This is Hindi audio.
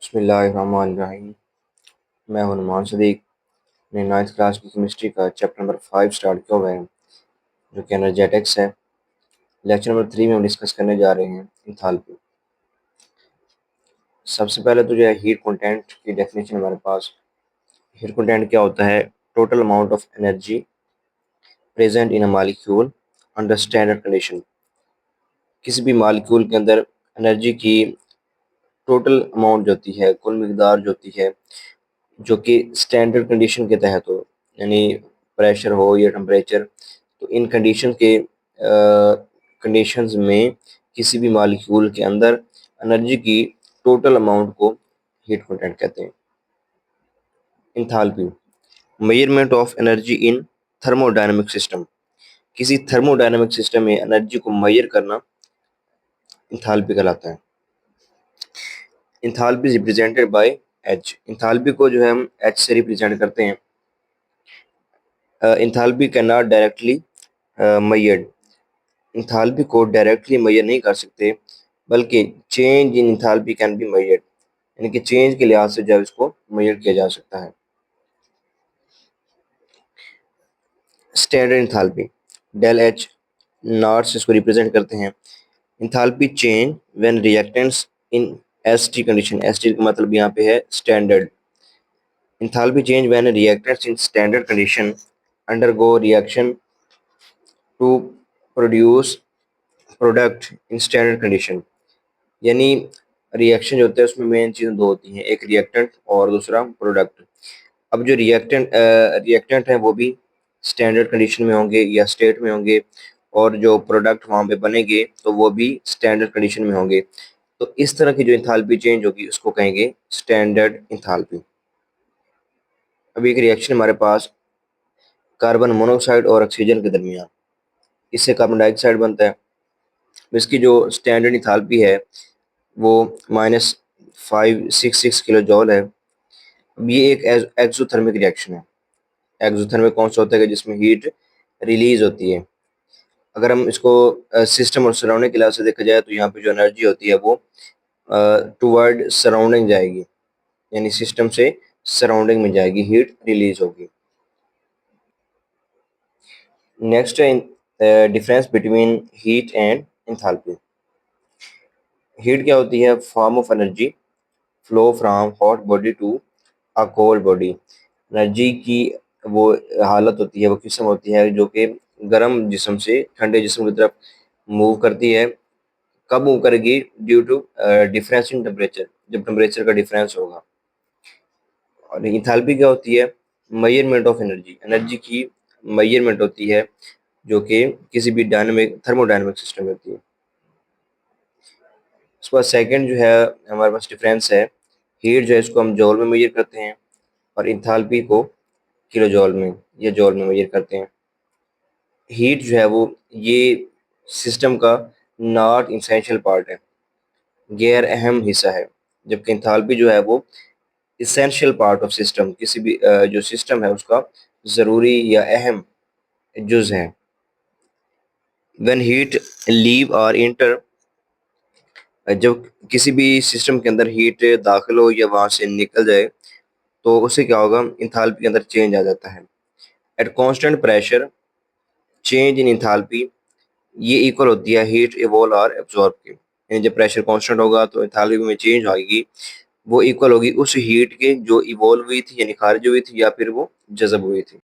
बिस्मिल्लाहिर्रहमानिर्रहीम। मैं हूं नुमान सदीक। अपने 9th क्लास की केमिस्ट्री का चैप्टर नंबर 5 स्टार्ट किया हुआ है, जो कि एनर्जेटिक्स है। लेक्चर नंबर 3 में हम डिस्कस करने जा रहे हैं इंथाल्पी। सबसे पहले तो जो है हीट कंटेंट की डेफिनेशन हमारे पास। हीट कंटेंट क्या होता है? Total amount of energy present in a molecule under standard condition. किसी भी मॉलिक्यूल के अंदर एनर्जी की टोटल अमाउंट जो होती है, कुल मिकदार जो होती है, जो कि स्टैंडर्ड कंडीशन के तहत हो, यानी प्रेशर हो या टेम्परेचर। तो इन कंडीशन के कंडीशंस में किसी भी मॉलिक्यूल के अंदर एनर्जी की टोटल अमाउंट को हीट कंटेंट कहते हैं। Enthalpy, measurement of energy in thermodynamic system. किसी थर्मोडायनेमिक सिस्टम में एनर्जी को मेजर करना इंथाल्पी कहलाता है। Enthalpy represented by H. Enthalpy को जो है हम एच से रिप्रेजेंट करते हैं। Enthalpy can not directly measured. Enthalpy को डायरेक्टली मेजर नहीं कर सकते, बल्कि change in enthalpy can be measured, यानी कि चेंज के लिहाज से जो है इसको मेजर किया जा सकता है। Standard enthalpy del H naught से इसको रिप्रेजेंट करते हैं। Enthalpy change when reactants in S T condition. S T का मतलब यहाँ पे है standard. Enthalpy change when reactants in standard condition undergo reaction to produce product in standard condition. यानी रिएक्शन जो होता है उसमें मेन चीज़ें दो होती हैं, एक रिएक्टेंट और दूसरा प्रोडक्ट। अब जो रिएक्टेंट हैं वो भी स्टैंडर्ड कंडीशन में होंगे या स्टेट में होंगे, और जो प्रोडक्ट वहाँ पे बनेंगे तो वो भी स्टैंडर्ड कंडीशन में होंगे। तो इस तरह की जो इंथाल्पी चेंज होगी उसको कहेंगे स्टैंडर्ड इंथाल्पी। अभी एक रिएक्शन हमारे पास कार्बन मोनोऑक्साइड और ऑक्सीजन के दरमियान, इससे कार्बन डाइऑक्साइड बनता है। इसकी जो स्टैंडर्ड इंथाल्पी है वो -566 किलो जॉल है। अब ये एक एक्सोथर्मिक रिएक्शन है। एक्सोथर्मिक कौन सा होता है कि जिसमें हीट रिलीज होती है। अगर हम इसको सिस्टम और सराउंडिंग के लिहाज से देखा जाए तो यहाँ पे जो एनर्जी होती है वो टुवर्ड सराउंडिंग जाएगी, यानी सिस्टम से सराउंडिंग में जाएगी, हीट रिलीज होगी। नेक्स्ट है difference between heat and enthalpy. Heat क्या होती है? Form of energy flow from hot body to a cold body. Energy की वो हालत होती है, वो किस्म होती है जो कि गर्म जिस्म से ठंडे जिस्म की तरफ मूव करती है। कब मूव करेगी? Due to difference in temperature, जब टेम्परेचर का डिफरेंस होगा। और इंथैल्पी क्या होती है? Measurement of energy. एनर्जी की मेजरमेंट होती है जो कि किसी भी डायनेमिक थर्मोडायनेमिक सिस्टम में होती है। उसके बाद सेकंड जो है हमारे पास डिफरेंस है, हीट जो है इसको हम जॉल में मेजर करते हैं और इंथैल्पी को किलो जॉल में या जॉल में मेजर करते हैं। हीट जो है वो ये सिस्टम का नॉट इसेंशियल पार्ट है, गैर अहम हिस्सा है, जबकि इंथैल्पी जो है वो इसेंशियल पार्ट ऑफ सिस्टम, किसी भी जो सिस्टम है उसका ज़रूरी या अहम जुज़ है। व्हेन हीट लीव और इंटर, जब किसी भी सिस्टम के अंदर हीट दाखिल हो या वहाँ से निकल जाए तो उससे क्या होगा? इंथैल्पी के अंदर चेंज आ जाता है। At constant pressure change in enthalpy ये इक्वल होती है हीट इवॉल्व और एब्जॉर्ब के। यानी जब प्रेशर कांस्टेंट होगा तो इंथैल्पी में चेंज आएगी, वो इक्वल होगी उस हीट के जो इवॉल्व हुई थी यानी खारिज हुई थी या फिर वो जज़ब हुई थी।